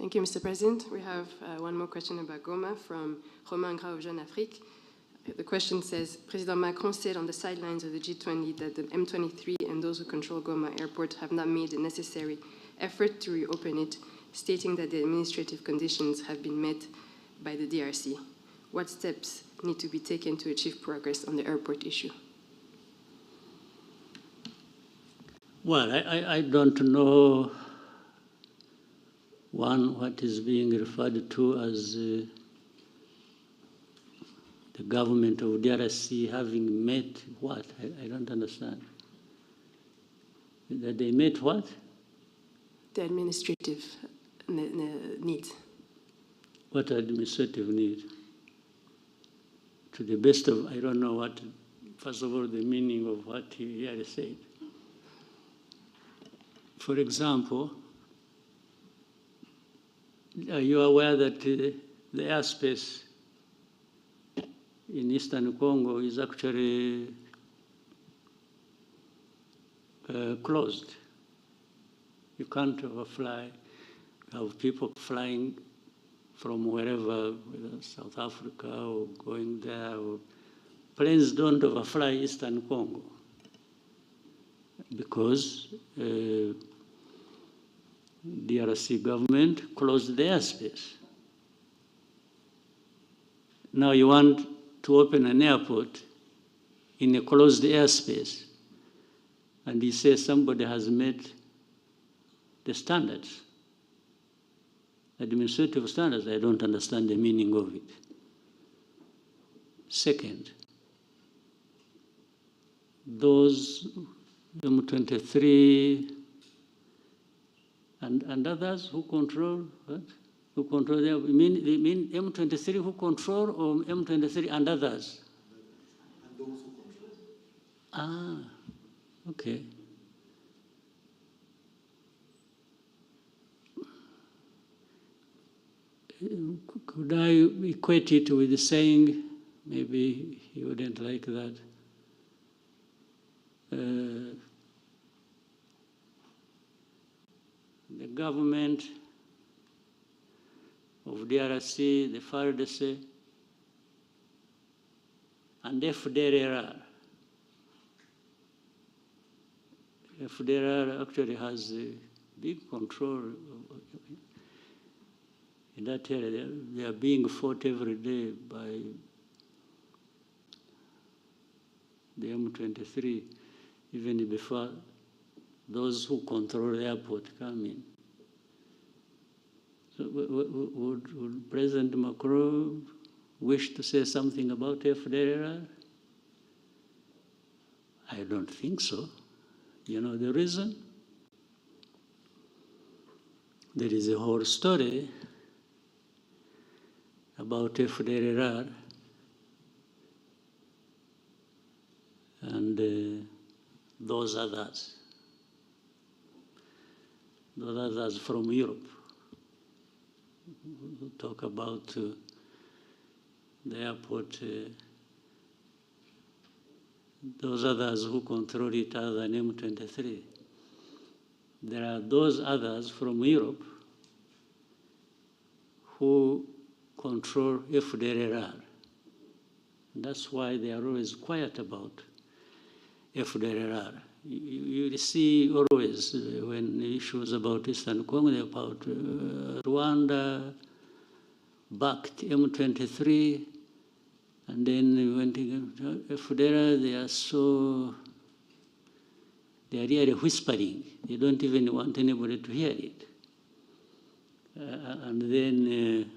Thank you, Mr. President. We have one more question about Goma from Romain Gras of Jeune Afrique. The question says, President Macron said on the sidelines of the G20 that the M23 and those who control Goma airport have not made the necessary effort to reopen it, stating that the administrative conditions have been met by the DRC. What steps need to be taken to achieve progress on the airport issue? Well, I don't know, what is being referred to as the government of DRC having met what? I don't understand. That they met what? The administrative needs. What administrative need? To the best of, I don't know what, first of all, the meaning of what he had said. For example, are you aware that the airspace in Eastern Congo is actually closed? You can't overfly. You have people flying from wherever, whether South Africa or going there. Planes don't overfly Eastern Congo because DRC government closed the airspace. Now you want to open an airport in a closed airspace, and he says somebody has met the standards, administrative standards. I don't understand the meaning of it. Second, those M23 and others who control what? Who control them? You mean M23 who control or M23 and others? And those who control. Ah, okay. Could I equate it with saying, maybe he wouldn't like that, the government of DRC, the FARDC, and FDLR. FDLR actually has a big control in that area. They are being fought every day by the M23, even before those who control the airport come in. So would President Macron wish to say something about FDLR? I don't think so. You know the reason? There is a whole story about FDLR and those others from Europe who talk about the airport, those others who control it other than M23. There are those others from Europe who control FDLR. That's why they are always quiet about FDLR. You see always when issues about Eastern Congo, about Rwanda backed M23, and then when FDLR, they are really whispering. They don't even want anybody to hear it. And then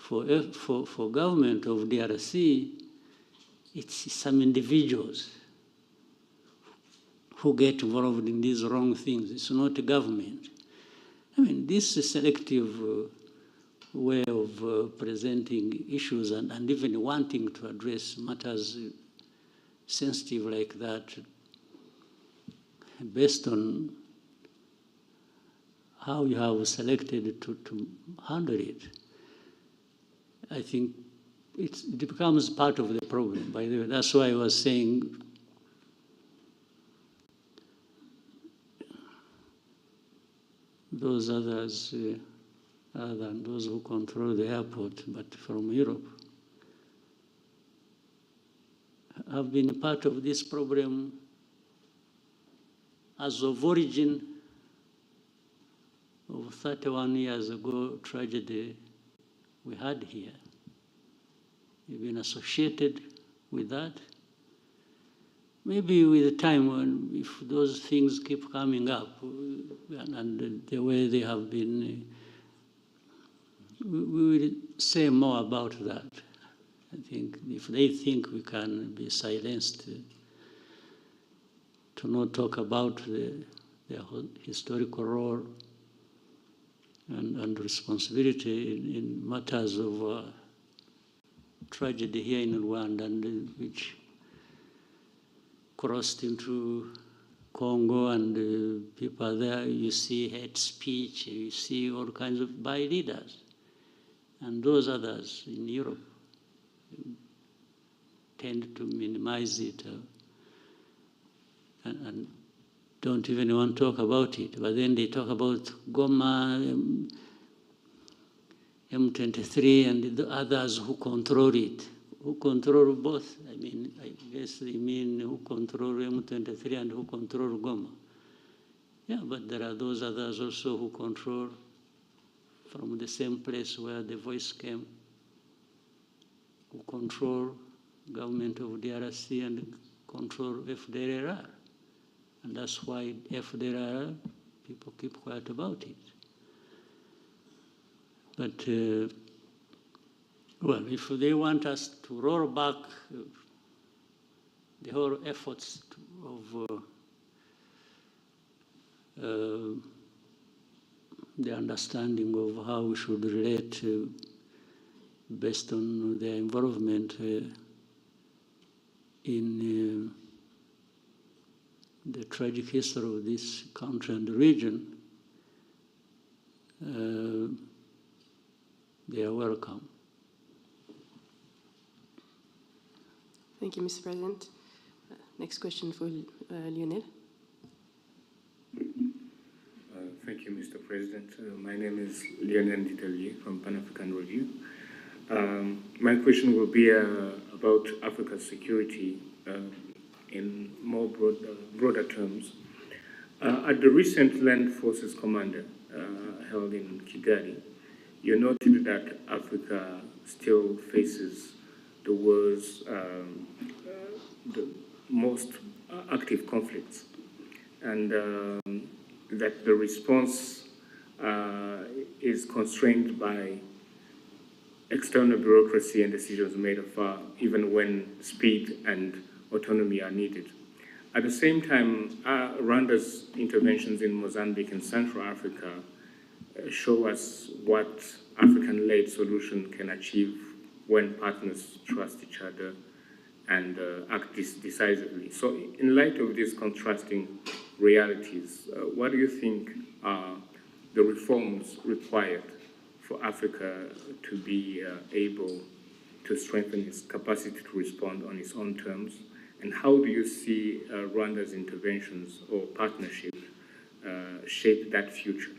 for government of DRC, it's some individuals who get involved in these wrong things. It's not the government. I mean, this is selective way of presenting issues and even wanting to address matters sensitive like that based on how you have selected to handle it. I think it becomes part of the problem, by the way. That's why I was saying those others, other than those who control the airport, but from Europe, have been part of this problem as of origin of 31 years ago tragedy we had here. We've been associated with that. Maybe with time, when if those things keep coming up, and the way they have been, we will say more about that. I think if they think we can be silenced to not talk about their historical role and responsibility in matters of tragedy here in Rwanda, and which crossed into Congo, and people are there, you see hate speech, you see all kinds of by leaders. And those others in Europe tend to minimize it and don't even want to talk about it. But then they talk about Goma, M23, and the others who control it. Who control both? I mean, I guess they mean who control M23 and who control Goma. Yeah, but there are those others also who control from the same place where the voice came, who control government of DRC and control FDLR. And that's why FDLR, people keep quiet about it. But, well, if they want us to roll back the whole efforts of the understanding of how we should relate based on their involvement in the tragic history of this country and the region, they are welcome. Thank you, Mr. President. Next question for Lionel. Thank you, Mr. President. My name is Lionel Ditalier from Pan-African Review. My question will be about Africa's security in more broader terms. At the recent Land Forces Commander held in Kigali, you noted that Africa still faces the world's the most active conflicts, and that the response is constrained by external bureaucracy and decisions made afar, even when speed and autonomy are needed. At the same time, Rwanda's interventions in Mozambique and Central Africa show us what African-led solution can achieve when partners trust each other and act decisively. So in light of these contrasting realities, what do you think are the reforms required for Africa to be able to strengthen its capacity to respond on its own terms? And how do you see Rwanda's interventions or partnership shape that future?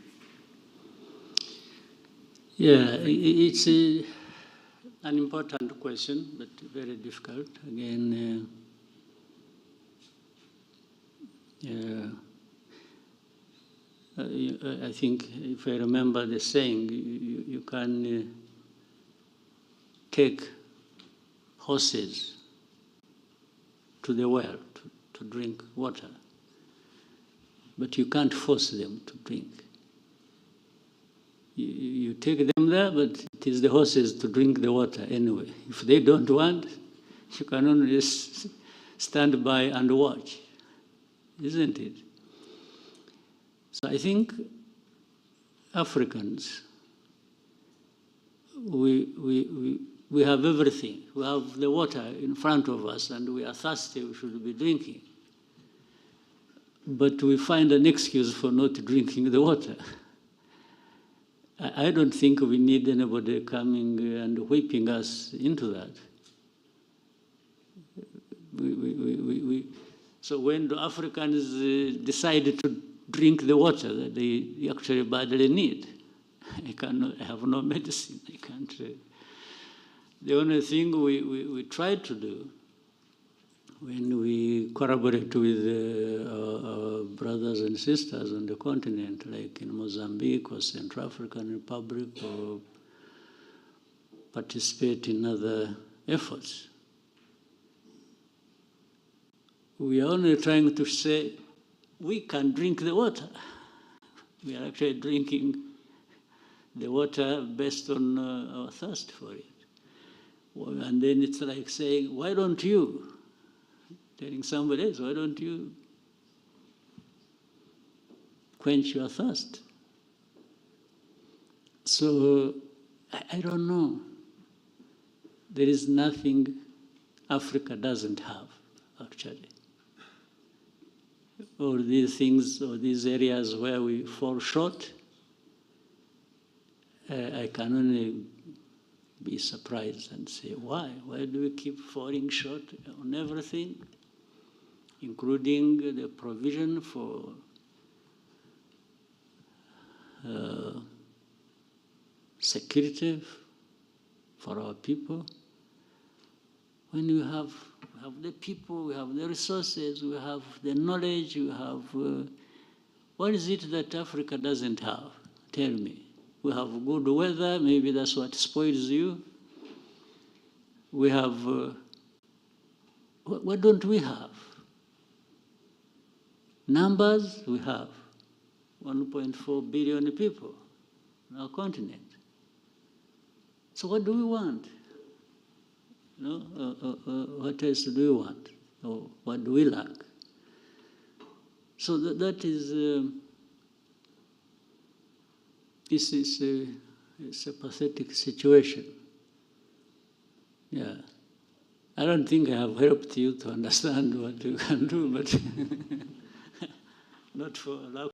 Yeah, it's an important question, but very difficult. Again, I think if I remember the saying, you can take horses to the well to drink water, but you can't force them to drink. You take them there, but it is the horses to drink the water anyway. If they don't want, you can only stand by and watch, isn't it? So I think Africans, we have everything. We have the water in front of us and we are thirsty, we should be drinking. But we find an excuse for not drinking the water. I don't think we need anybody coming and whipping us into that. So when the Africans decide drink the water that they actually badly need. I have no medicine. I can't. The only thing we try to do when we collaborate with our brothers and sisters on the continent, like in Mozambique or Central African Republic, or participate in other efforts, we are only trying to say, we can drink the water. We are actually drinking the water based on our thirst for it. And then it's like saying, why don't you? Telling somebody else, why don't you quench your thirst? So, I don't know. There is nothing Africa doesn't have, actually. All these things, or these areas where we fall short, I can only be surprised and say, why? Why do we keep falling short on everything, including the provision for security for our people? When you have the people, we have the resources, we have the knowledge, we have... what is it that Africa doesn't have? Tell me. We have good weather, maybe that's what spoils you. We have... what don't we have? Numbers, we have 1.4 billion people on our continent. So what do we want? No? What else do we want? Or what do we lack? So that is, this is it's a pathetic situation. Yeah. I don't think I have helped you to understand what you can do, but not for lack